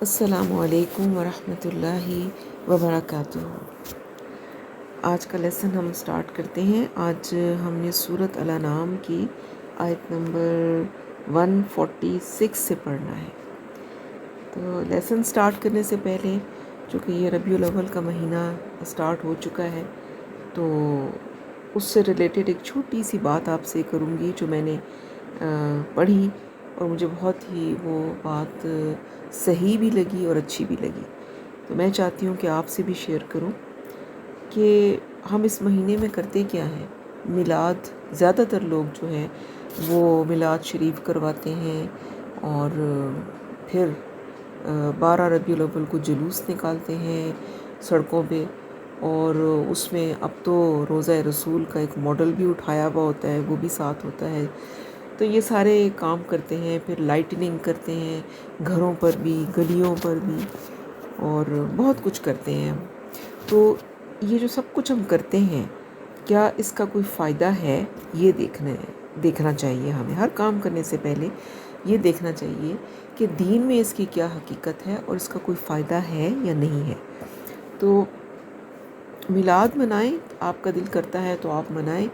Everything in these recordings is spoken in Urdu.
السلام علیکم ورحمۃ اللہ وبرکاتہ۔ آج کا لیسن ہم سٹارٹ کرتے ہیں۔ آج ہم نے سورۃ الانعام کی آیت نمبر 146 سے پڑھنا ہے۔ تو لیسن سٹارٹ کرنے سے پہلے، چونکہ یہ ربیع الاول کا مہینہ سٹارٹ ہو چکا ہے، تو اس سے ریلیٹڈ ایک چھوٹی سی بات آپ سے کروں گی جو میں نے پڑھی اور مجھے بہت ہی وہ بات صحیح بھی لگی اور اچھی بھی لگی، تو میں چاہتی ہوں کہ آپ سے بھی شیئر کروں کہ ہم اس مہینے میں کرتے کیا ہیں۔ میلاد، زیادہ تر لوگ جو ہیں وہ میلاد شریف کرواتے ہیں اور پھر 12 ربیع الاول کو جلوس نکالتے ہیں سڑکوں پہ، اور اس میں اب تو روضہ رسول کا ایک ماڈل بھی اٹھایا ہوا ہوتا ہے، وہ بھی ساتھ ہوتا ہے۔ تو یہ سارے کام کرتے ہیں، پھر لائٹننگ کرتے ہیں گھروں پر بھی، گلیوں پر بھی، اور بہت کچھ کرتے ہیں۔ تو یہ جو سب کچھ ہم کرتے ہیں، کیا اس کا کوئی فائدہ ہے؟ یہ دیکھنا چاہیے ہمیں۔ ہر کام کرنے سے پہلے یہ دیکھنا چاہیے کہ دین میں اس کی کیا حقیقت ہے اور اس کا کوئی فائدہ ہے یا نہیں ہے۔ تو میلاد منائیں، آپ کا دل کرتا ہے تو آپ منائیں۔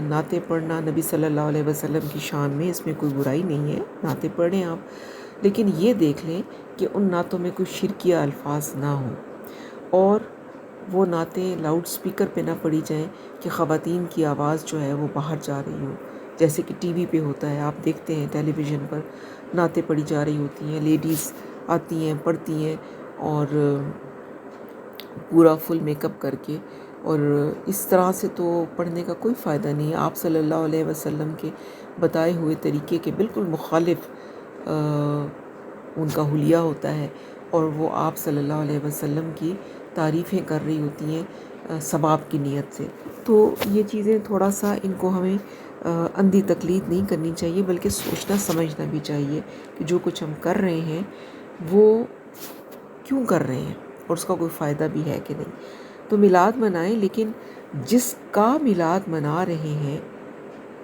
نعتیں پڑھنا نبی صلی اللہ علیہ وسلم کی شان میں، اس میں کوئی برائی نہیں ہے، نعتیں پڑھیں آپ، لیکن یہ دیکھ لیں کہ ان نعتوں میں کوئی شرکیہ الفاظ نہ ہوں، اور وہ نعتیں لاؤڈ سپیکر پہ نہ پڑھی جائیں کہ خواتین کی آواز جو ہے وہ باہر جا رہی ہو، جیسے کہ ٹی وی پہ ہوتا ہے، آپ دیکھتے ہیں ٹیلی ویژن پر نعتیں پڑھی جا رہی ہوتی ہیں، لیڈیز آتی ہیں، پڑھتی ہیں، اور پورا فل میک اپ کر کے، اور اس طرح سے تو پڑھنے کا کوئی فائدہ نہیں ہے۔ آپ صلی اللہ علیہ وسلم کے بتائے ہوئے طریقے کے بالکل مخالف ان کا حلیہ ہوتا ہے، اور وہ آپ صلی اللہ علیہ وسلم کی تعریفیں کر رہی ہوتی ہیں ثواب کی نیت سے۔ تو یہ چیزیں تھوڑا سا ان کو ہمیں اندھی تقلید نہیں کرنی چاہیے، بلکہ سوچنا سمجھنا بھی چاہیے کہ جو کچھ ہم کر رہے ہیں وہ کیوں کر رہے ہیں اور اس کا کوئی فائدہ بھی ہے کہ نہیں۔ تو میلاد منائیں، لیکن جس کا میلاد منا رہے ہیں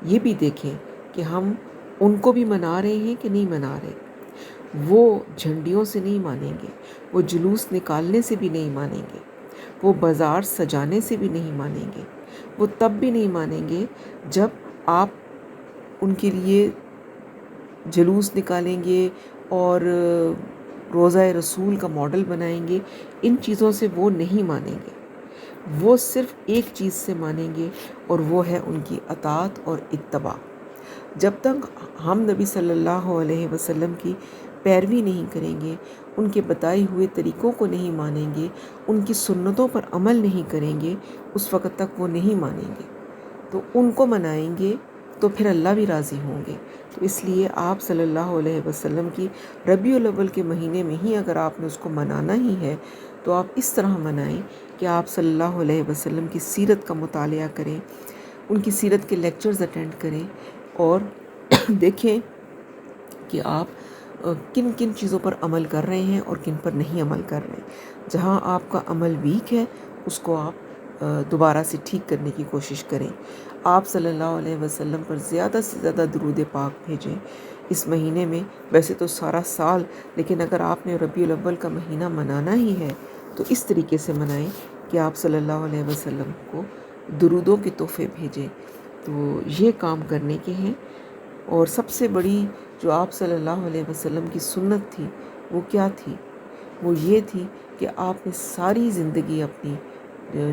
یہ بھی دیکھیں کہ ہم ان کو بھی منا رہے ہیں کہ نہیں منا رہے۔ وہ جھنڈیوں سے نہیں مانیں گے، وہ جلوس نکالنے سے بھی نہیں مانیں گے، وہ بازار سجانے سے بھی نہیں مانیں گے، وہ تب بھی نہیں مانیں گے جب آپ ان کے لیے جلوس نکالیں گے اور روضہ رسول کا ماڈل بنائیں گے۔ ان چیزوں سے وہ نہیں مانیں گے، وہ صرف ایک چیز سے مانیں گے، اور وہ ہے ان کی اطاعت اور اتباع۔ جب تک ہم نبی صلی اللہ علیہ وسلم کی پیروی نہیں کریں گے، ان کے بتائے ہوئے طریقوں کو نہیں مانیں گے، ان کی سنتوں پر عمل نہیں کریں گے، اس وقت تک وہ نہیں مانیں گے۔ تو ان کو منائیں گے تو پھر اللہ بھی راضی ہوں گے۔ تو اس لیے آپ صلی اللہ علیہ وسلم کی ربیع الاول کے مہینے میں ہی اگر آپ نے اس کو منانا ہی ہے تو آپ اس طرح منائیں کہ آپ صلی اللہ علیہ وسلم کی سیرت کا مطالعہ کریں، ان کی سیرت کے لیکچرز اٹینڈ کریں، اور دیکھیں کہ آپ کن کن چیزوں پر عمل کر رہے ہیں اور کن پر نہیں عمل کر رہے ہیں۔ جہاں آپ کا عمل ویک ہے اس کو آپ دوبارہ سے ٹھیک کرنے کی کوشش کریں۔ آپ صلی اللہ علیہ وسلم پر زیادہ سے زیادہ درود پاک بھیجیں اس مہینے میں، ویسے تو سارا سال، لیکن اگر آپ نے ربیع الاول کا مہینہ منانا ہی ہے تو اس طریقے سے منائیں کہ آپ صلی اللہ علیہ وسلم کو درودوں کے تحفے بھیجیں۔ تو یہ کام کرنے کے ہیں۔ اور سب سے بڑی جو آپ صلی اللہ علیہ وسلم کی سنت تھی وہ کیا تھی؟ وہ یہ تھی کہ آپ نے ساری زندگی اپنی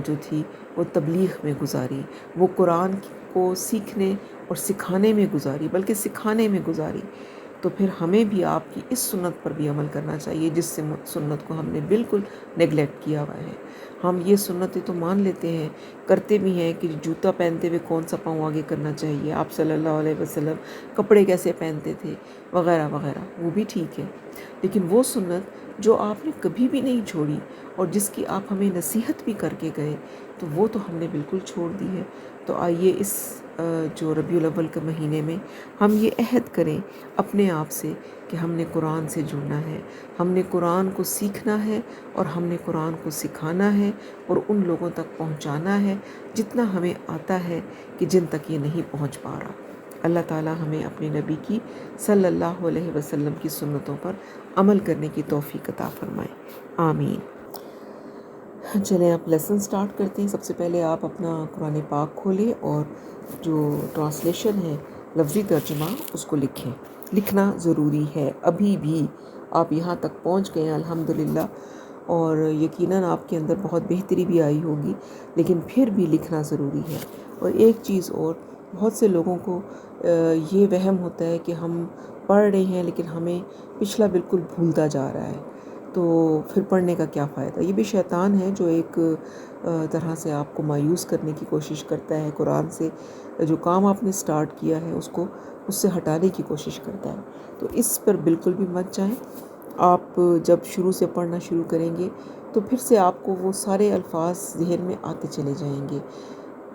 جو تھی وہ تبلیغ میں گزاری، وہ قرآن کو سیکھنے اور سکھانے میں گزاری، بلکہ سکھانے میں گزاری۔ تو پھر ہمیں بھی آپ کی اس سنت پر بھی عمل کرنا چاہیے، جس سے سنت کو ہم نے بالکل نیگلیکٹ کیا ہوا ہے۔ ہم یہ سنتیں تو مان لیتے ہیں، کرتے بھی ہیں کہ جوتا پہنتے ہوئے کون سا پاؤں آگے کرنا چاہیے، آپ صلی اللہ علیہ وسلم کپڑے کیسے پہنتے تھے وغیرہ وغیرہ، وہ بھی ٹھیک ہے، لیکن وہ سنت جو آپ نے کبھی بھی نہیں چھوڑی اور جس کی آپ ہمیں نصیحت بھی کر کے گئے، تو وہ تو ہم نے بالکل چھوڑ دی ہے۔ تو آئیے اس جو ربیع الاول کے مہینے میں ہم یہ عہد کریں اپنے آپ سے کہ ہم نے قرآن سے جڑنا ہے، ہم نے قرآن کو سیکھنا ہے، اور ہم نے قرآن کو سکھانا ہے اور ان لوگوں تک پہنچانا ہے جتنا ہمیں آتا ہے کہ جن تک یہ نہیں پہنچ پا رہا۔ اللہ تعالیٰ ہمیں اپنے نبی کی صلی اللہ علیہ وسلم کی سنتوں پر عمل کرنے کی توفیق عطا فرمائے، آمین۔ چلیں آپ لیسن سٹارٹ کرتے ہیں۔ سب سے پہلے آپ اپنا قرآن پاک کھولیں اور جو ٹرانسلیشن ہے، لفظی ترجمہ، اس کو لکھیں۔ لکھنا ضروری ہے، ابھی بھی آپ یہاں تک پہنچ گئے ہیں الحمدللہ، اور یقیناً آپ کے اندر بہت بہتری بھی آئی ہوگی، لیکن پھر بھی لکھنا ضروری ہے۔ اور ایک چیز اور، بہت سے لوگوں کو یہ وہم ہوتا ہے کہ ہم پڑھ رہے ہیں لیکن ہمیں پچھلا بالکل بھولتا جا رہا ہے، تو پھر پڑھنے کا کیا فائدہ؟ یہ بھی شیطان ہے جو ایک طرح سے آپ کو مایوس کرنے کی کوشش کرتا ہے، قرآن سے جو کام آپ نے سٹارٹ کیا ہے اس سے ہٹانے کی کوشش کرتا ہے۔ تو اس پر بالکل بھی مت جائیں۔ آپ جب شروع سے پڑھنا شروع کریں گے تو پھر سے آپ کو وہ سارے الفاظ ذہن میں آتے چلے جائیں گے،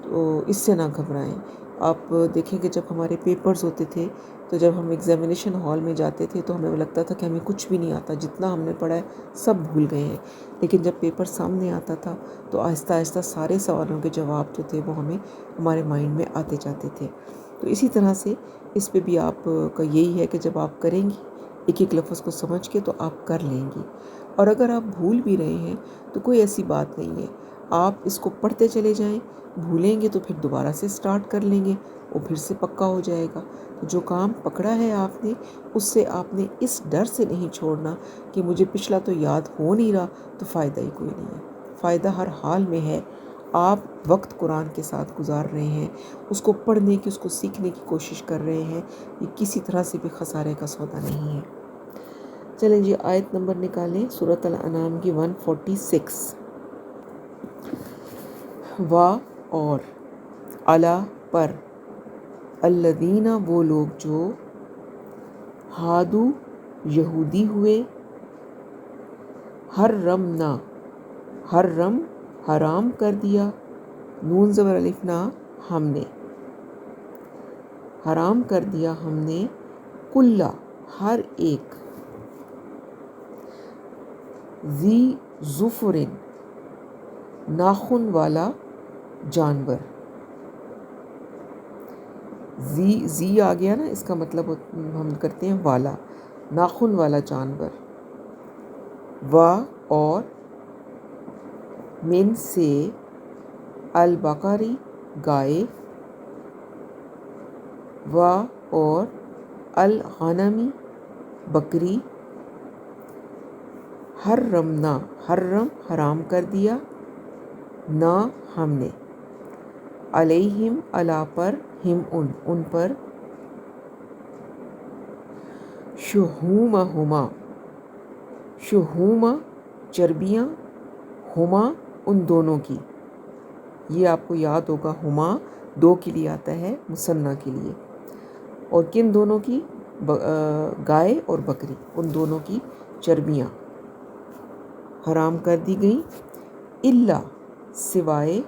تو اس سے نہ گھبرائیں۔ آپ دیکھیں کہ جب ہمارے پیپرز ہوتے تھے، تو جب ہم ایگزامینیشن ہال میں جاتے تھے تو ہمیں لگتا تھا کہ ہمیں کچھ بھی نہیں آتا، جتنا ہم نے پڑھا ہے سب بھول گئے ہیں، لیکن جب پیپر سامنے آتا تھا تو آہستہ آہستہ سارے سوالوں کے جواب جو تھے وہ ہمارے مائنڈ میں آتے جاتے تھے۔ تو اسی طرح سے اس پہ بھی آپ کا یہی ہے کہ جب آپ کریں گی ایک ایک لفظ کو سمجھ کے تو آپ کر لیں گی، اور اگر آپ بھول بھی رہے ہیں تو کوئی ایسی بات نہیں ہے، آپ اس کو پڑھتے چلے جائیں، بھولیں گے تو پھر دوبارہ سے سٹارٹ کر لیں گے، وہ پھر سے پکا ہو جائے گا۔ تو جو کام پکڑا ہے آپ نے، اس سے آپ نے اس ڈر سے نہیں چھوڑنا کہ مجھے پچھلا تو یاد ہو نہیں رہا، تو فائدہ ہی کوئی نہیں ہے۔ فائدہ ہر حال میں ہے، آپ وقت قرآن کے ساتھ گزار رہے ہیں، اس کو پڑھنے کی، اس کو سیکھنے کی کوشش کر رہے ہیں، یہ کسی طرح سے بھی خسارے کا سودا نہیں ہے۔ چلیں جی، آیت نمبر نکالیں، سورۃ الانعام کی 146۔ وا اور، علی پر، الذین وہ لوگ جو، ہادو یہودی ہوئے، حرمنا حرم حرام کر دیا، نون زبر الف نا، ہم نے حرام کر دیا ہم نے، کلا ہر ایک، ذی ظفر ناخن والا جانور۔ زی آ گیا نا، اس کا مطلب ہم کرتے ہیں والا، ناخن والا جانور۔ و اور، من سے، البقری گائے، و اور، الغنمی بکری، حرمنا حرم حرام کر دیا، نہ ہم نے، علیہم علی پر، ہم ان پر، شحومہما شحوم چربیاں، ہما ان دونوں کی، یہ آپ کو یاد ہوگا، ہما دو کے لیے آتا ہے، مثنیٰ کے لیے، اور کن دونوں کی؟ گائے اور بکری، ان دونوں کی چربیاں حرام کر دی گئیں، الا سوائے،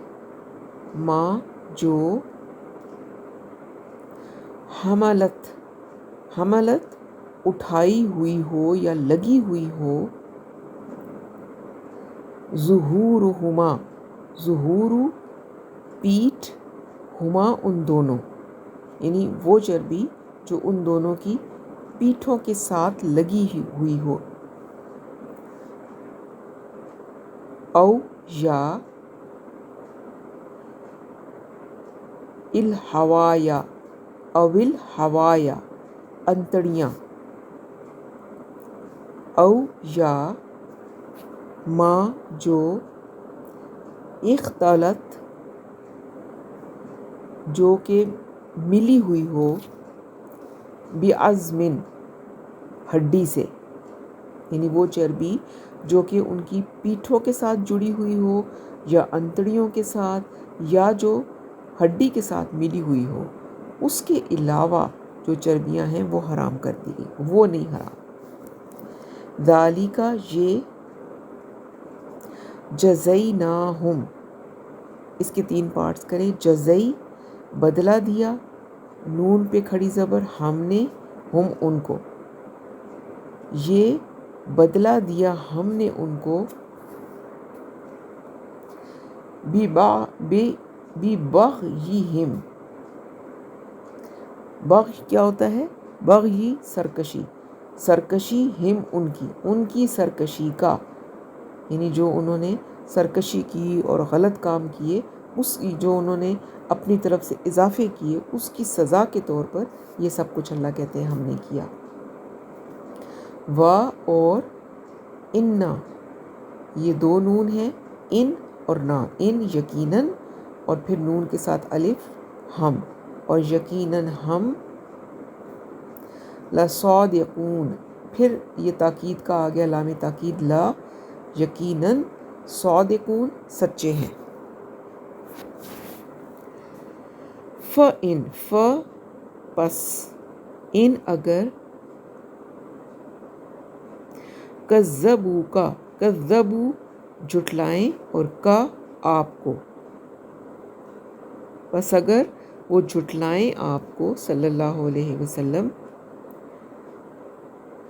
ما جو، حملت اٹھائی ہوئی ہو یا لگی ہوئی ہو، ظہورہما ظہور پیٹھ، ہما ان دونوں، یعنی وہ چربی جو ان دونوں کی پیٹھوں کے ساتھ لگی ہوئی ہو، او یا، الحوایا او الحوایا انتڑیاں، او یا، ما جو، اختلط جو کہ ملی ہوئی ہو، بعظم ہڈی سے، یعنی وہ چربی جو کہ ان کی پیٹھوں کے ساتھ جڑی ہوئی ہو یا انتڑیوں کے ساتھ، یا جو ہڈی کے ساتھ ملی ہوئی ہو، اس کے علاوہ جو چربیاں ہیں وہ حرام کر دی گئی، وہ نہیں حرام۔ ذالک یہ، جزیناہم، اس کے 3 پارٹس کریں، جزئی بدلہ دیا، نون پہ کھڑی زبر، ہم نے، ہم ان کو، یہ بدلہ دیا ہم نے ان کو، ببغیہم بغی کیا ہوتا ہے؟ بغی سرکشی، سرکشی ہم ان کی سرکشی کا، یعنی جو انہوں نے سرکشی کی اور غلط کام کیے، اس جو انہوں نے اپنی طرف سے اضافے کیے، اس کی سزا کے طور پر یہ سب کچھ اللہ کہتے ہیں ہم نے کیا۔ و اور انا، یہ دو نون ہیں، ان اور نا، ان یقیناً، اور پھر نون کے ساتھ الف ہم، اور یقیناً ہم، لصادقون، پھر یہ تاکید کا آ گیا لام تاکید، لا، یقیناً، صادقون، سچے ہیں۔ فَإِن، پس، ان اگر، کذبوکا، کذبو جھٹلائیں، اور کا آپ کو، پس اگر وہ جھٹلائیں آپ کو صلی اللہ علیہ وسلم،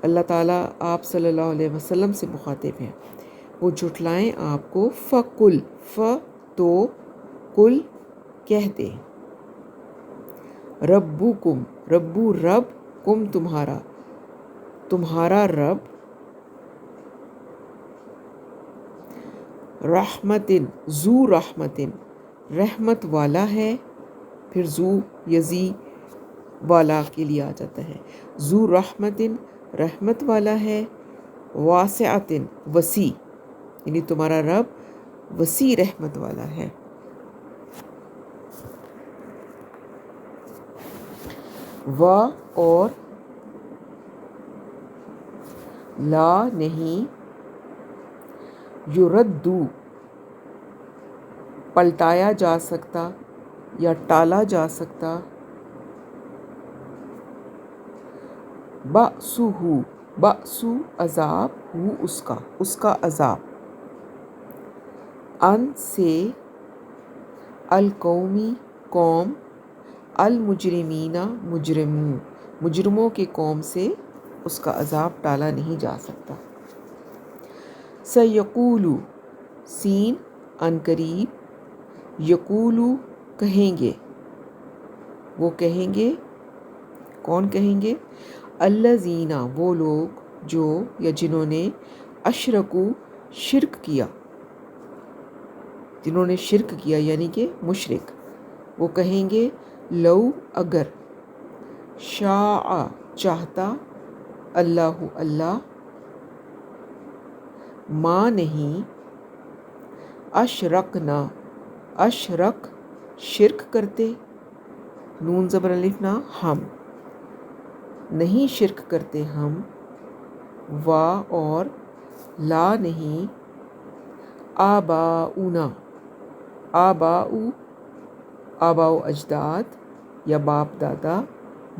اللہ تعالیٰ آپ صلی اللہ علیہ وسلم سے مخاطب ہیں، وہ جھٹلائیں آپ کو، فَقُل، تو کل کہہ دے، ربکم، ربو رب، کم تمہارا، تمہارا رب، رحمتن، ذو رحمتن، رحمت والا ہے، پھر ذو یزی والا کے لیے آ جاتا ہے، ذو رحمتن، رحمت والا ہے، واسعتن، وسیع، یعنی تمہارا رب وسیع رحمت والا ہے۔ و اور لا نہیں، یردو پلٹایا جا سکتا یا ٹالا جا سکتا، بأسہ، بأسو عذاب، ہو اس کا عذاب، ان سے، القومی قوم، المجرمین مجرموں کے قوم سے اس کا عذاب ٹالا نہیں جا سکتا۔ سیقولو، سین، ان قریب، یقولو کہیں گے، وہ کہیں گے، کون کہیں گے؟ الذین، وہ لوگ جو یا جنہوں نے، اشرکو شرک کیا، جنہوں نے شرک کیا یعنی کہ مشرک، وہ کہیں گے، لو اگر، شاء چاہتا، اللہ اللہ، ما نہیں، اشرکنا، اشرک شرک کرتے، نون زبر الف نا، ہم نہیں شرک کرتے ہم، وا اور لا نہیں، آباؤنا، آباؤ، آباؤ اجداد یا باپ دادا،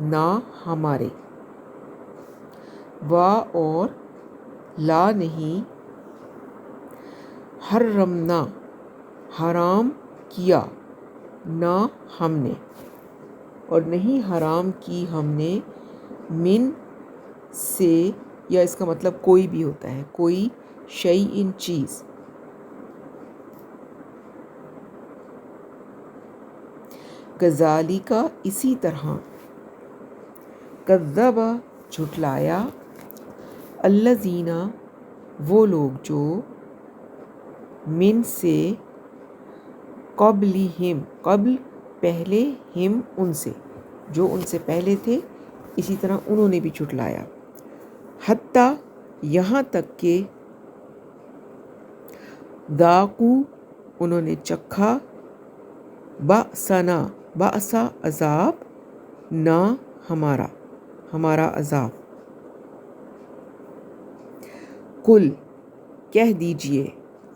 نا ہمارے، وا اور لا نہیں، حرمنا حرام کیا، نا ہم نے، اور نہیں حرام کی ہم نے، من سے، یا اس کا مطلب کوئی بھی ہوتا ہے، کوئی، شیئن چیز، کذالک اسی طرح، کذب جھٹلایا، الذین وہ لوگ جو، من سے، قبلہم قبل پہلے، ہم ان سے جو ان سے پہلے تھے، اسی طرح انہوں نے بھی جھٹلایا، حتیٰ یہاں تک کہ، ذاقوا انہوں نے چکھا، بأسنا بأسا عذاب، نا ہمارا ہمارا عذاب، قل کہہ دیجئے،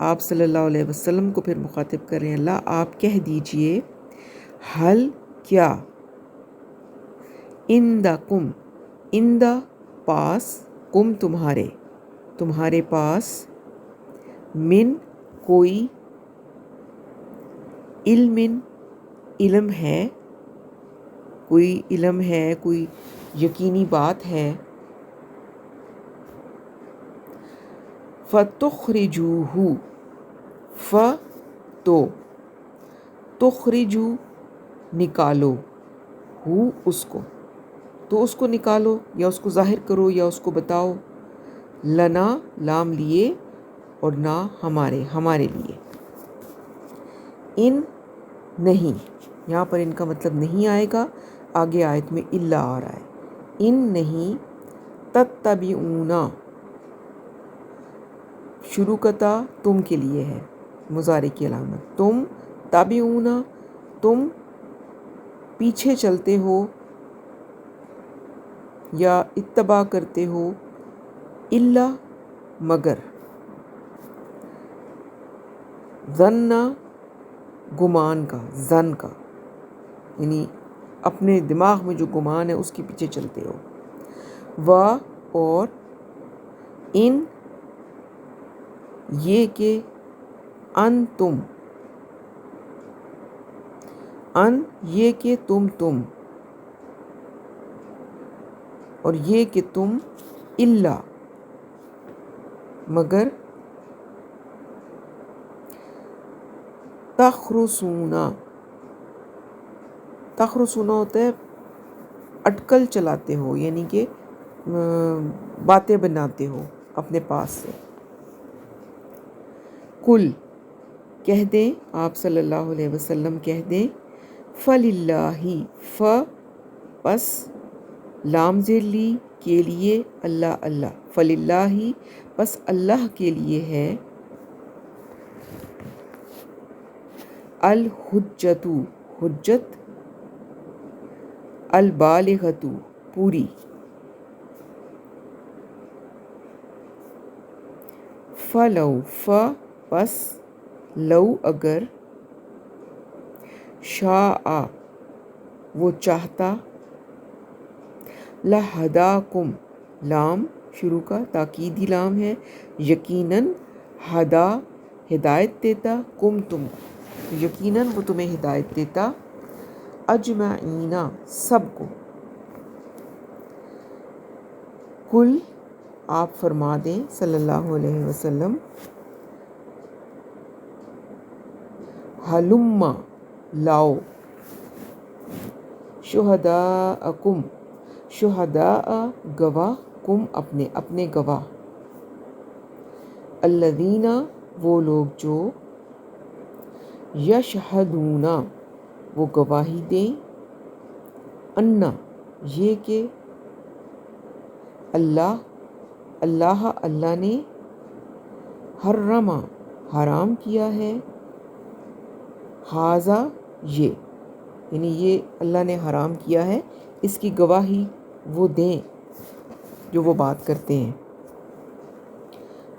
آپ صلی اللہ علیہ وسلم کو پھر مخاطب کر رہے ہیں اللہ، آپ کہہ دیجئے، حل کیا، عندکم عندہ پاس، کم تمہارے تمہارے پاس، من کوئی، علم علم ہے، کوئی علم ہے، کوئی یقینی بات ہے، فتخرجوہ، تو تخرجو نکالو، ہو اس کو، تو اس کو نکالو یا اس کو ظاہر کرو یا اس کو بتاؤ. لنا لام لیے اور نہ ہمارے لیے. ان نہیں، یہاں پر ان کا مطلب نہیں آئے گا، آگے آیت میں الا آ رہا ہے. ان نہیں، تتبعون شروع کا تا تم کے لیے ہے، مضارع کی علامت. تم تابعون، تم پیچھے چلتے ہو یا اتباع کرتے ہو. الا مگر. ظن گمان کا، ظن کا یعنی اپنے دماغ میں جو گمان ہے اس کے پیچھے چلتے ہو. و اور ان یہ کہ ان یہ کہ تم اور یہ کہ تم الا مگر تخرسون ہوتا ہے اٹکل چلاتے ہو، یعنی کہ باتیں بناتے ہو اپنے پاس سے. کل کہہ دیں، آپ صلی اللہ علیہ وسلم کہہ دیں. فللہ پس لام زیر لی کے لیے، اللہ فللہ پس اللہ کے لیے ہے. الحجت حجت، البالغۃ پوری. فلو پس لو اگر، شاء وہ چاہتا، لہداکم لام شروع کا تاکیدی لام ہے، یقیناً ہدا ہدایت دیتا، کم تم یقیناً وہ تمہیں ہدایت دیتا، اجمعین سب کو. کل آپ فرما دیں صلی اللہ علیہ وسلم. ہلم لاؤ، شہداءکم شہداء گواہ، کم اپنے گواہ. الذین وہ لوگ جو، یشہدون وہ گواہی دیں، ان یہ کہ اللہ نے، حرم حرام کیا ہے، ھذا یہ یعنی یہ اللہ نے حرام کیا ہے، اس کی گواہی وہ دیں جو وہ بات کرتے ہیں.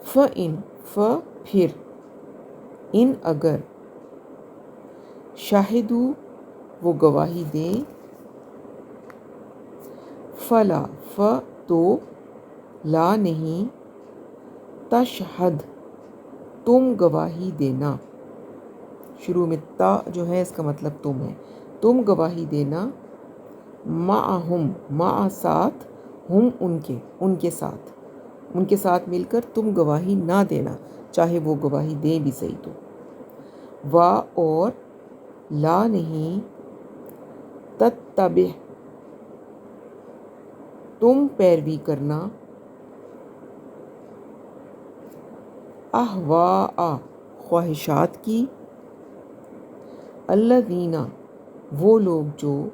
پھر ان اگر، شاہدو وہ گواہی دیں، فلا تو لا نہیں، تشہد تم گواہی دینا. شروع میں تا جو ہے اس کا مطلب تم ہے، تم گواہی دینا. معہم مع ساتھ، ہم ان کے ساتھ مل کر تم گواہی نہ دینا، چاہے وہ گواہی دیں بھی صحیح تو. و اور لا نہیں، تتبع تم پیروی کرنا، اہواء خواہشات کی، الذین وہ لوگ جو،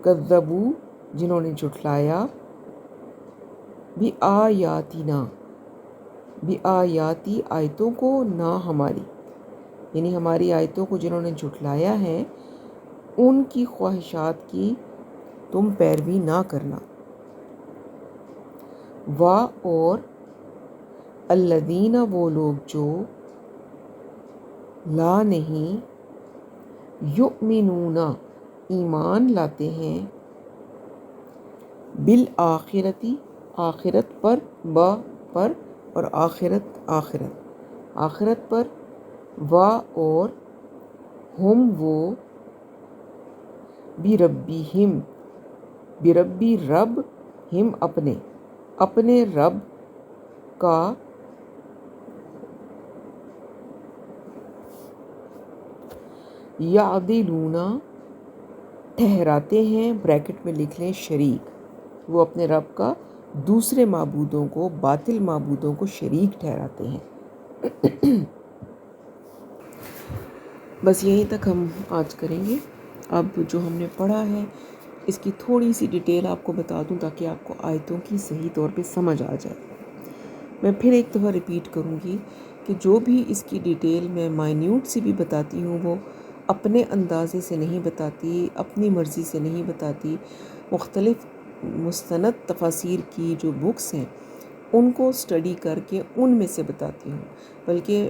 کذبوا جنہوں نے جھٹلایا، بآیاتنا بآیاتی آیتوں کو، نہ ہماری یعنی ہماری آیتوں کو جنہوں نے جھٹلایا ہے، ان کی خواہشات کی تم پیروی نہ کرنا. و اور الذین وہ لوگ جو، لا نہیں، یؤمنون ایمان لاتے ہیں، بالآخرتی آخرت پر، پر اور آخرت پر. و اور ہم وہ، بربی رب، ہم اپنے رب کا، یعدلون ٹھہراتے ہیں، بریکٹ میں لکھ لیں شریک، وہ اپنے رب کا دوسرے معبودوں کو، باطل معبودوں کو شریک ٹھہراتے ہیں۔ بس یہیں تک ہم آج کریں گے۔ اب جو ہم نے پڑھا ہے اس کی تھوڑی سی ڈیٹیل آپ کو بتا دوں تاکہ آپ کو آیتوں کی صحیح طور پہ سمجھ آ جائے۔ میں پھر ایک دفعہ ریپیٹ کروں گی کہ جو بھی اس کی ڈیٹیل میں مائنیوٹ سی بھی بتاتی ہوں وہ اپنے اندازے سے نہیں بتاتی، اپنی مرضی سے نہیں بتاتی، مختلف مستند تفاسیر کی جو بکس ہیں ان کو اسٹڈی کر کے ان میں سے بتاتی ہوں، بلکہ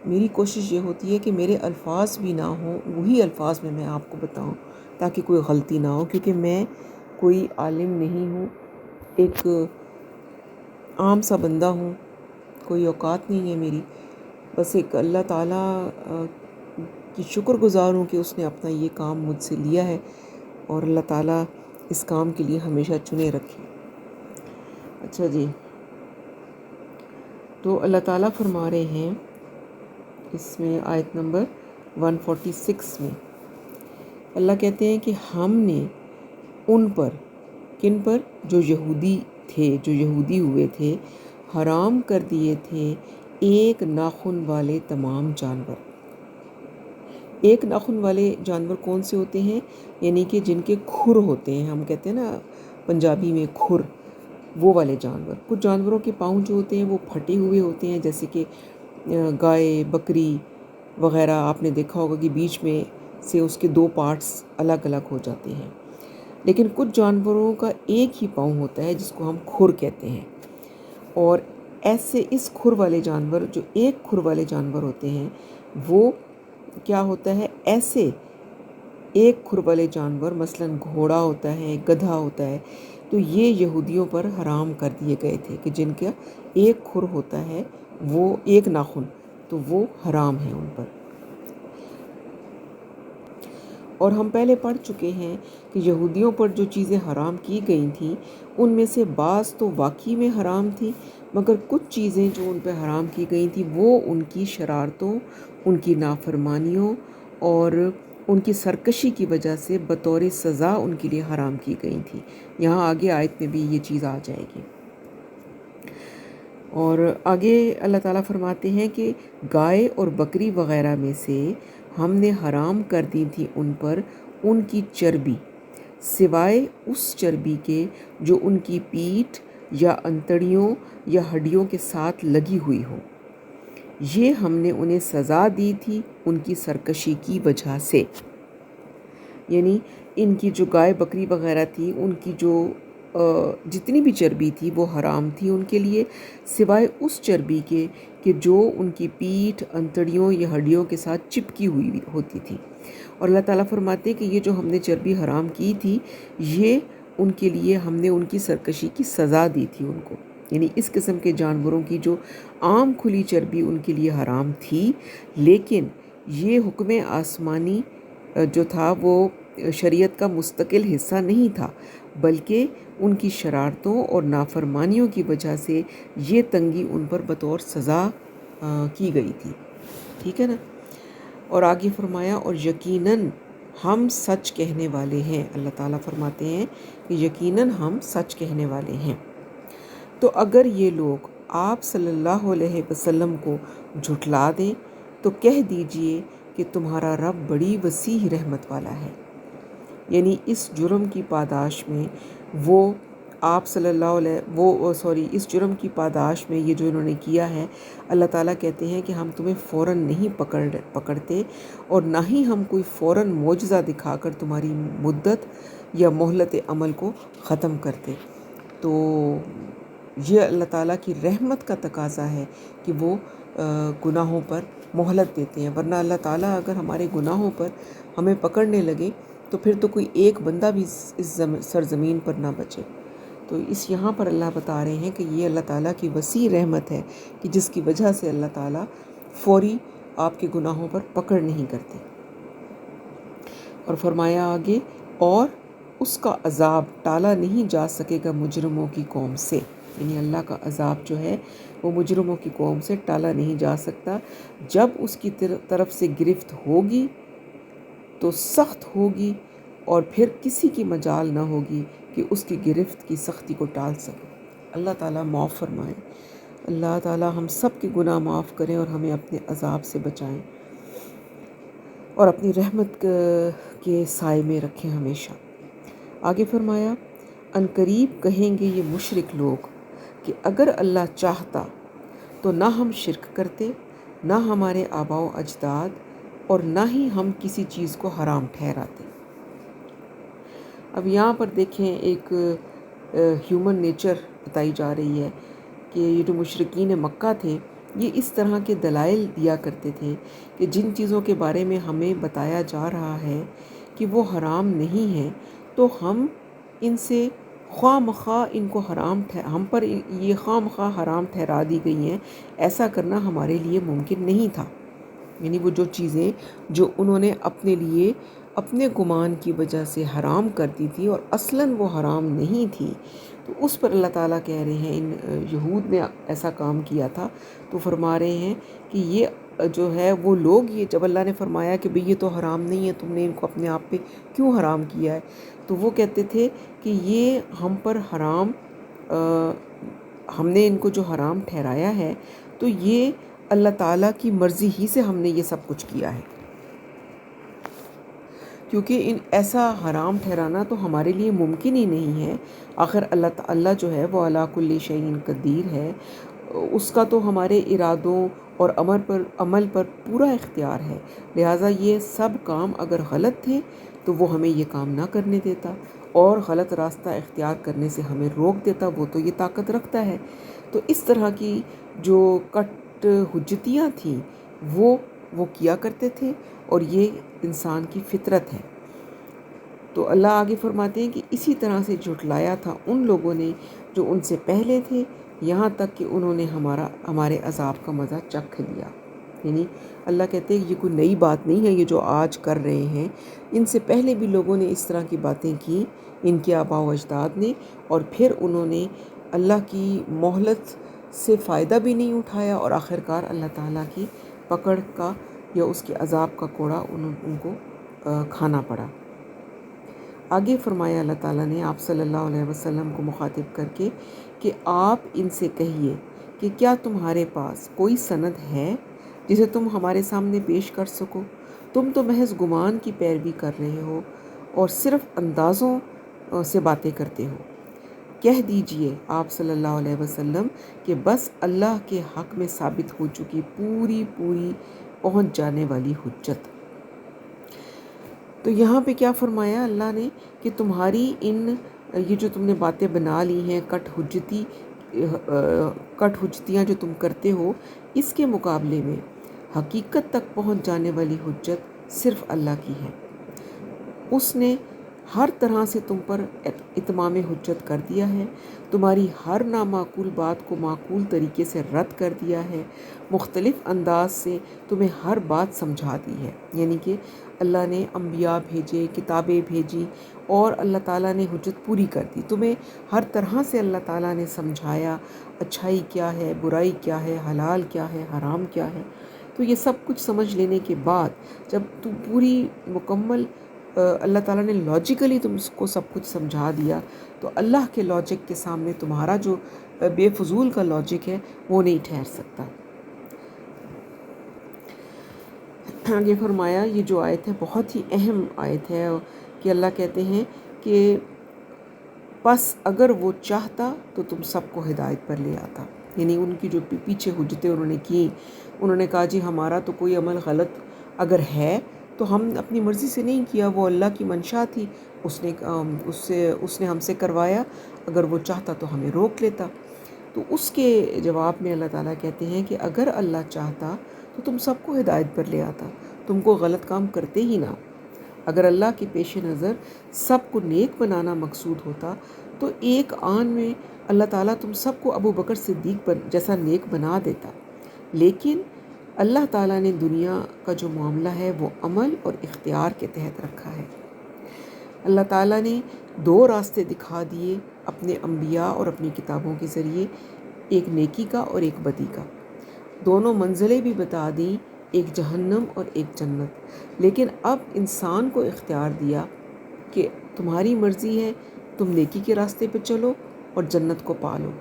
میری کوشش یہ ہوتی ہے کہ میرے الفاظ بھی نہ ہوں، وہی الفاظ میں آپ کو بتاؤں تاکہ کوئی غلطی نہ ہو، کیونکہ میں کوئی عالم نہیں ہوں، ایک عام سا بندہ ہوں، کوئی اوقات نہیں ہے میری، بس ایک اللہ تعالیٰ کی شکر گزار ہوں کہ اس نے اپنا یہ کام مجھ سے لیا ہے، اور اللہ تعالیٰ اس کام کے لیے ہمیشہ چنے رکھے۔ اچھا جی، تو اللہ تعالیٰ فرما رہے ہیں اس میں آیت نمبر 146 میں، اللہ کہتے ہیں کہ ہم نے ان پر، کن پر؟ جو یہودی تھے، جو یہودی ہوئے تھے، حرام کر دیے تھے ایک ناخن والے تمام جانور۔ ایک ناخن والے جانور کون سے ہوتے ہیں؟ یعنی کہ جن کے کھر ہوتے ہیں، ہم کہتے ہیں نا پنجابی میں کھر، وہ والے جانور۔ کچھ جانوروں کے پاؤں جو ہوتے ہیں وہ پھٹے ہوئے ہوتے ہیں، جیسے کہ گائے، بکری وغیرہ، آپ نے دیکھا ہوگا کہ بیچ میں سے اس کے دو پارٹس الگ الگ ہو جاتے ہیں۔ لیکن کچھ جانوروں کا ایک ہی پاؤں ہوتا ہے جس کو ہم کھر کہتے ہیں، اور ایسے اس کھر والے جانور، جو ایک کھر والے جانور ہوتے ہیں، وہ کیا ہوتا ہے، ایسے ایک کھر والے جانور مثلاً گھوڑا ہوتا ہے، گدھا ہوتا ہے، تو یہ یہودیوں پر حرام کر دیے گئے تھے کہ جن کا ایک کھر ہوتا ہے، وہ ایک ناخن، تو وہ حرام ہے ان پر۔ اور ہم پہلے پڑھ چکے ہیں کہ یہودیوں پر جو چیزیں حرام کی گئی تھیں ان میں سے بعض تو واقعی میں حرام تھی، مگر کچھ چیزیں جو ان پہ حرام کی گئی تھیں وہ ان کی شرارتوں، ان کی نافرمانیوں اور ان کی سرکشی کی وجہ سے بطور سزا ان کے لیے حرام کی گئی تھی۔ یہاں آگے آیت میں بھی یہ چیز آ جائے گی۔ اور آگے اللہ تعالیٰ فرماتے ہیں کہ گائے اور بکری وغیرہ میں سے ہم نے حرام کر دی تھی ان پر ان کی چربی، سوائے اس چربی کے جو ان کی پیٹھ یا انتڑیوں یا ہڈیوں کے ساتھ لگی ہوئی ہو، یہ ہم نے انہیں سزا دی تھی ان کی سرکشی کی وجہ سے۔ یعنی ان کی جو گائے بکری وغیرہ تھی، ان کی جو جتنی بھی چربی تھی وہ حرام تھی ان کے لیے، سوائے اس چربی کے کہ جو ان کی پیٹھ، انتڑیوں یا ہڈیوں کے ساتھ چپکی ہوئی ہوتی تھی۔ اور اللہ تعالیٰ فرماتے کہ یہ جو ہم نے چربی حرام کی تھی، یہ ان کے لیے ہم نے ان کی سرکشی کی سزا دی تھی ان کو، یعنی اس قسم کے جانوروں کی جو عام کھلی چربی ان کے لیے حرام تھی، لیکن یہ حکم آسمانی جو تھا وہ شریعت کا مستقل حصہ نہیں تھا، بلکہ ان کی شرارتوں اور نافرمانیوں کی وجہ سے یہ تنگی ان پر بطور سزا کی گئی تھی۔ ٹھیک ہے نا؟ اور آگے فرمایا اور یقیناً ہم سچ کہنے والے ہیں۔ اللہ تعالیٰ فرماتے ہیں کہ یقیناً ہم سچ کہنے والے ہیں۔ تو اگر یہ لوگ آپ صلی اللہ علیہ وسلم کو جھٹلا دیں تو کہہ دیجئے کہ تمہارا رب بڑی وسیع رحمت والا ہے۔ یعنی اس جرم کی پاداش میں وہ آپ صلی اللہ علیہ اس جرم کی پاداش میں یہ جو انہوں نے کیا ہے، اللہ تعالیٰ کہتے ہیں کہ ہم تمہیں فوراً نہیں پکڑتے اور نہ ہی ہم کوئی فوراً معجزہ دکھا کر تمہاری مدت یا مہلت عمل کو ختم کرتے۔ تو یہ اللہ تعالیٰ کی رحمت کا تقاضا ہے کہ وہ گناہوں پر مہلت دیتے ہیں، ورنہ اللہ تعالیٰ اگر ہمارے گناہوں پر ہمیں پکڑنے لگے تو پھر تو کوئی ایک بندہ بھی اس سرزمین پر نہ بچے۔ تو اس یہاں پر اللہ بتا رہے ہیں کہ یہ اللہ تعالیٰ کی وسیع رحمت ہے کہ جس کی وجہ سے اللہ تعالیٰ فوری آپ کے گناہوں پر پکڑ نہیں کرتے۔ اور فرمایا آگے، اور اس کا عذاب ٹالا نہیں جا سکے گا مجرموں کی قوم سے، یعنی اللہ کا عذاب جو ہے وہ مجرموں کی قوم سے ٹالا نہیں جا سکتا۔ جب اس کی طرف سے گرفت ہوگی تو سخت ہوگی اور پھر کسی کی مجال نہ ہوگی کہ اس کی گرفت کی سختی کو ٹال سکے۔ اللہ تعالیٰ معاف فرمائے، اللہ تعالیٰ ہم سب کے گناہ معاف کریں اور ہمیں اپنے عذاب سے بچائیں اور اپنی رحمت کے سائے میں رکھیں ہمیشہ۔ آگے فرمایا، عنقریب کہیں گے یہ مشرک لوگ کہ اگر اللہ چاہتا تو نہ ہم شرک کرتے، نہ ہمارے آباء و اجداد، اور نہ ہی ہم کسی چیز کو حرام ٹھہراتے۔ اب یہاں پر دیکھیں ایک ہیومن نیچر بتائی جا رہی ہے کہ یہ جو مشرکین مکہ تھے یہ اس طرح کے دلائل دیا کرتے تھے کہ جن چیزوں کے بارے میں ہمیں بتایا جا رہا ہے کہ وہ حرام نہیں ہیں، تو ہم ان سے خواہ مخواہ ان کو ہم پر یہ خواہ مخواہ حرام ٹھہرا دی گئی ہیں، ایسا کرنا ہمارے لیے ممکن نہیں تھا۔ یعنی وہ جو چیزیں جو انہوں نے اپنے لیے اپنے گمان کی وجہ سے حرام کر دی تھی اور اصلاً وہ حرام نہیں تھی، تو اس پر اللہ تعالیٰ کہہ رہے ہیں ان یہود نے ایسا کام کیا تھا، تو فرما رہے ہیں کہ یہ جو ہے وہ لوگ، یہ جب اللہ نے فرمایا کہ بھئی یہ تو حرام نہیں ہے، تم نے ان کو اپنے آپ پہ کیوں حرام کیا ہے، تو وہ کہتے تھے کہ یہ ہم پر حرام، ہم نے ان کو جو حرام ٹھہرایا ہے تو یہ اللہ تعالیٰ کی مرضی ہی سے ہم نے یہ سب کچھ کیا ہے، کیونکہ ایسا حرام ٹھہرانا تو ہمارے لیے ممکن ہی نہیں ہے۔ آخر اللہ جو ہے وہ علی کل شیء قدیر ہے، اس کا تو ہمارے ارادوں اور عمل پر پورا اختیار ہے، لہٰذا یہ سب کام اگر غلط تھے تو وہ ہمیں یہ کام نہ کرنے دیتا، اور غلط راستہ اختیار کرنے سے ہمیں روک دیتا، وہ تو یہ طاقت رکھتا ہے۔ تو اس طرح کی جو کٹ حجتیاں تھیں وہ کیا کرتے تھے، اور یہ انسان کی فطرت ہے۔ تو اللہ آگے فرماتے ہیں کہ اسی طرح سے جھٹلایا تھا ان لوگوں نے جو ان سے پہلے تھے، یہاں تک کہ انہوں نے ہمارے عذاب کا مزہ چکھ لیا۔ یعنی اللہ کہتے ہیں یہ کوئی نئی بات نہیں ہے یہ جو آج کر رہے ہیں، ان سے پہلے بھی لوگوں نے اس طرح کی باتیں کی، ان کے آباء و اجداد نے، اور پھر انہوں نے اللہ کی مہلت سے فائدہ بھی نہیں اٹھایا، اور آخرکار اللہ تعالیٰ کی پکڑ کا یا اس کے عذاب کا کوڑا ان کو کھانا پڑا۔ آگے فرمایا اللہ تعالیٰ نے آپ صلی اللہ علیہ وسلم کو مخاطب کر کے کہ آپ ان سے کہیے کہ کیا تمہارے پاس کوئی سند ہے جسے تم ہمارے سامنے پیش کر سکو؟ تم تو محض گمان کی پیروی کر رہے ہو اور صرف اندازوں سے باتیں کرتے ہو۔ کہہ دیجئے آپ صلی اللہ علیہ وسلم کہ بس اللہ کے حق میں ثابت ہو چکی پوری پہنچ جانے والی حجت۔ تو یہاں پہ کیا فرمایا اللہ نے کہ تمہاری یہ جو تم نے باتیں بنا لی ہیں، کٹ حجتیاں جو تم کرتے ہو، اس کے مقابلے میں حقیقت تک پہنچ جانے والی حجت صرف اللہ کی ہے۔ اس نے ہر طرح سے تم پر اتمام حجت کر دیا ہے، تمہاری ہر نامعقول بات کو معقول طریقے سے رد کر دیا ہے، مختلف انداز سے تمہیں ہر بات سمجھا دی ہے۔ یعنی کہ اللہ نے انبیاء بھیجے، کتابیں بھیجی، اور اللہ تعالیٰ نے حجت پوری کر دی، تمہیں ہر طرح سے اللہ تعالیٰ نے سمجھایا اچھائی کیا ہے، برائی کیا ہے، حلال کیا ہے، حرام کیا ہے۔ تو یہ سب کچھ سمجھ لینے کے بعد جب تو پوری مکمل اللہ تعالیٰ نے لاجیکلی تم کو سب کچھ سمجھا دیا، تو اللہ کے لاجک کے سامنے تمہارا جو بے فضول کا لاجک ہے وہ نہیں ٹھہر سکتا۔ آگے فرمایا یہ جو آیت ہے بہت ہی اہم آیت ہے کہ اللہ کہتے ہیں کہ بس اگر وہ چاہتا تو تم سب کو ہدایت پر لے آتا۔ یعنی ان کی جو پیچھے حجتیں انہوں نے کی، انہوں نے کہا جی ہمارا تو کوئی عمل غلط اگر ہے تو ہم اپنی مرضی سے نہیں کیا، وہ اللہ کی منشا تھی، اس نے ہم سے کروایا، اگر وہ چاہتا تو ہمیں روک لیتا۔ تو اس کے جواب میں اللہ تعالیٰ کہتے ہیں کہ اگر اللہ چاہتا تو تم سب کو ہدایت پر لے آتا، تم کو غلط کام کرتے ہی نہ۔ اگر اللہ کے پیش نظر سب کو نیک بنانا مقصود ہوتا تو ایک آن میں اللہ تعالیٰ تم سب کو ابو بکر صدیق جیسا نیک بنا دیتا، لیکن اللہ تعالیٰ نے دنیا کا جو معاملہ ہے وہ عمل اور اختیار کے تحت رکھا ہے۔ اللہ تعالیٰ نے دو راستے دکھا دیے اپنے انبیاء اور اپنی کتابوں کے ذریعے، ایک نیکی کا اور ایک بدی کا، دونوں منزلیں بھی بتا دیں، ایک جہنم اور ایک جنت، لیکن اب انسان کو اختیار دیا کہ تمہاری مرضی ہے تم نیکی کے راستے پہ چلو اور جنت کو پالو،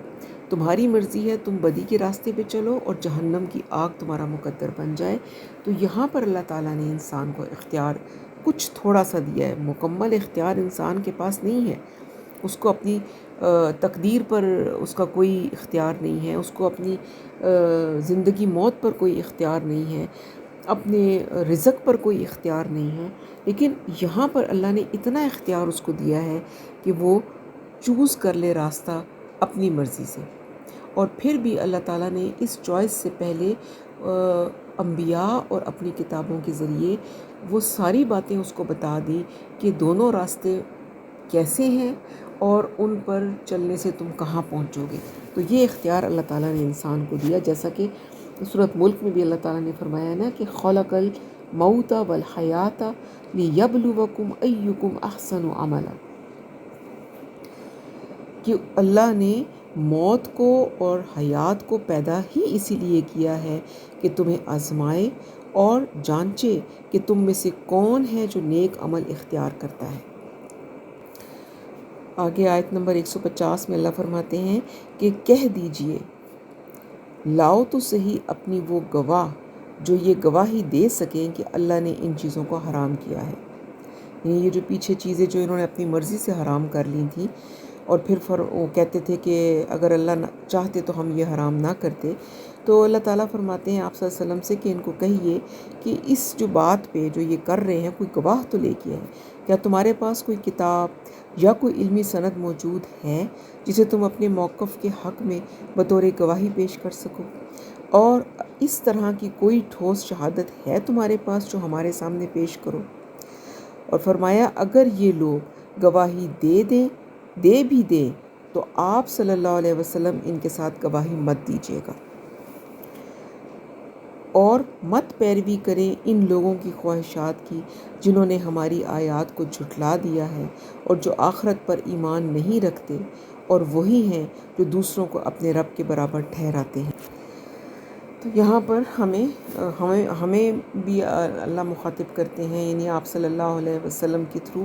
تمہاری مرضی ہے تم بدی کے راستے پہ چلو اور جہنم کی آگ تمہارا مقدر بن جائے۔ تو یہاں پر اللہ تعالیٰ نے انسان کو اختیار کچھ تھوڑا سا دیا ہے، مکمل اختیار انسان کے پاس نہیں ہے۔ اس کو اپنی تقدیر پر اس کا کوئی اختیار نہیں ہے، اس کو اپنی زندگی موت پر کوئی اختیار نہیں ہے، اپنے رزق پر کوئی اختیار نہیں ہے، لیکن یہاں پر اللہ نے اتنا اختیار اس کو دیا ہے کہ وہ چوز کر لے راستہ اپنی مرضی سے۔ اور پھر بھی اللہ تعالیٰ نے اس چوائس سے پہلے انبیاء اور اپنی کتابوں کے ذریعے وہ ساری باتیں اس کو بتا دی کہ دونوں راستے کیسے ہیں اور ان پر چلنے سے تم کہاں پہنچو گے۔ تو یہ اختیار اللہ تعالیٰ نے انسان کو دیا، جیسا کہ سورۃ ملک میں بھی اللہ تعالیٰ نے فرمایا نا کہ خلق الموت والحیات لیبلوکم ایکم احسن عملا، کہ اللہ نے موت کو اور حیات کو پیدا ہی اسی لیے کیا ہے کہ تمہیں آزمائے اور جانچے کہ تم میں سے کون ہے جو نیک عمل اختیار کرتا ہے۔ آگے آیت نمبر 150 میں اللہ فرماتے ہیں کہ کہہ دیجئے لاؤ تو صحیح اپنی وہ گواہ جو یہ گواہی دے سکیں کہ اللہ نے ان چیزوں کو حرام کیا ہے۔ یعنی یہ جو پیچھے چیزیں جو انہوں نے اپنی مرضی سے حرام کر لی تھیں اور پھر وہ کہتے تھے کہ اگر اللہ چاہتے تو ہم یہ حرام نہ کرتے، تو اللہ تعالیٰ فرماتے ہیں آپ صلی اللہ علیہ وسلم سے کہ ان کو کہیے کہ اس جو بات پہ جو یہ کر رہے ہیں کوئی گواہ تو لے کے آئے۔ کیا تمہارے پاس کوئی کتاب یا کوئی علمی سند موجود ہے جسے تم اپنے موقف کے حق میں بطور گواہی پیش کر سکو؟ اور اس طرح کی کوئی ٹھوس شہادت ہے تمہارے پاس جو ہمارے سامنے پیش کرو؟ اور فرمایا اگر یہ لوگ گواہی دے بھی دیں تو آپ صلی اللہ علیہ وسلم ان کے ساتھ گواہی مت دیجیے گا، اور مت پیروی کریں ان لوگوں کی خواہشات کی جنہوں نے ہماری آیات کو جھٹلا دیا ہے اور جو آخرت پر ایمان نہیں رکھتے، اور وہی ہیں جو دوسروں کو اپنے رب کے برابر ٹھہراتے ہیں۔ تو یہاں پر ہمیں بھی اللہ مخاطب کرتے ہیں، یعنی آپ صلی اللہ علیہ وسلم کے تھرو،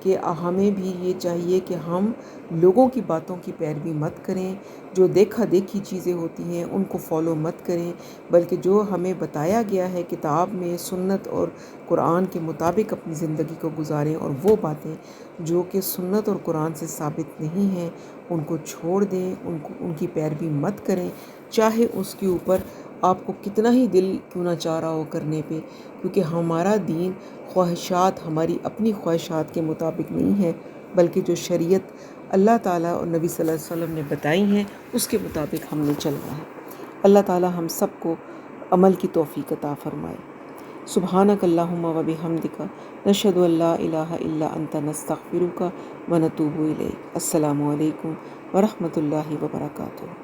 کہ ہمیں بھی یہ چاہیے کہ ہم لوگوں کی باتوں کی پیروی مت کریں، جو دیکھا دیکھی چیزیں ہوتی ہیں ان کو فالو مت کریں، بلکہ جو ہمیں بتایا گیا ہے کتاب میں، سنت اور قرآن کے مطابق اپنی زندگی کو گزاریں، اور وہ باتیں جو کہ سنت اور قرآن سے ثابت نہیں ہیں ان کو چھوڑ دیں، ان کی پیروی مت کریں، چاہے اس کے اوپر آپ کو کتنا ہی دل کیوں نہ چاہ رہا ہو کرنے پہ، کیونکہ ہمارا دین خواہشات، ہماری اپنی خواہشات کے مطابق نہیں ہے، بلکہ جو شریعت اللہ تعالیٰ اور نبی صلی اللہ علیہ وسلم نے بتائی ہیں اس کے مطابق ہم نے چلنا ہے۔ اللہ تعالیٰ ہم سب کو عمل کی توفیق عطا فرمائے۔ سبحانک اللہم و بحمدک، نشہد ان لا الہ الا انت، نستغفرک و نتوب الیک۔ السلام علیکم ورحمۃ اللہ وبرکاتہ۔